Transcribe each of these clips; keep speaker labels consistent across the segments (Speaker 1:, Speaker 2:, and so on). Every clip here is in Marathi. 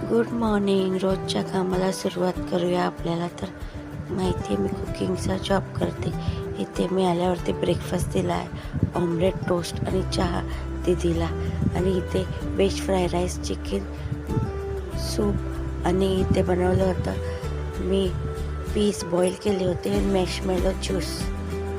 Speaker 1: Good morning. रोजच्या कामाला सुरुवात करूया. आपल्याला तर माहिती आहे मी कुकिंगचा जॉब करते. इथे मी आल्यावरती ब्रेकफास्ट दिला आहे, ऑमलेट, टोस्ट आणि चहा दिदीला. आणि इथे veg fried rice, chicken soup आणि इथे बनवलं होतं मी पीस बॉईल केले होते आणि मॅशमेलो ज्यूस.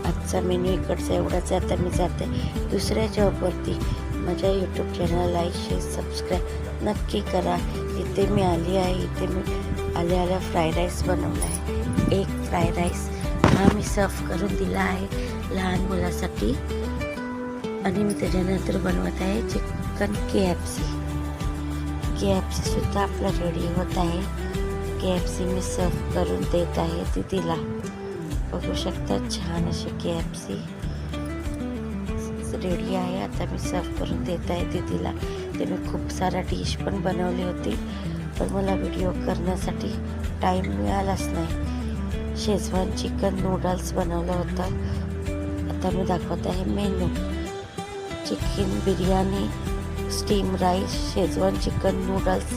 Speaker 1: आजचा मेन्यू इकडचा एवढाच आहे. आता मी जाते दुसऱ्या जॉबवरती. माझ्या YouTube channel like, share, subscribe नक्की करा. इथे मी आली आहे. इथे मी आल्या फ्राईड राईस बनवला आहे. एक फ्राईड राईस हा मी सर्व करून दिला आहे लहान मुलासाठी. आणि मी त्याच्यानंतर बनवत आहे चिकन KFC सुद्धा आपला रेडी होत आहे. KFC मी सर्व करून देत आहे दीदीला. बघू शकता छान अशी KFC रेडी आहे. आता मी सर्व करून देत आहे दीदीला. ते मी खूप सारा डिश पण बनवली होती, पण मला व्हिडिओ करण्यासाठी टाईम मिळालाच नाही. शेजवान चिकन नूडल्स बनवलं होतं. आता मी दाखवत आहे menu. Chicken biryani, steam rice, Schezwan chicken noodles,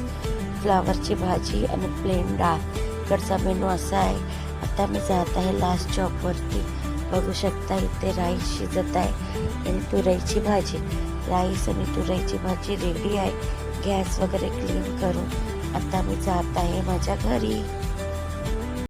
Speaker 1: फ्लावरची भाजी आणि प्लेन डाळ. इकडचा मेनू असा आहे. आता मी जात आहे लास्ट जॉबवरती. बघू शकता इथे राईस शिजत आहे आणि तुरीची भाजी. राईस आणि तुरीची भाजी रेडी आहे. गॅस वगैरे क्लीन करून आता मी जात आहे माझ्या घरी.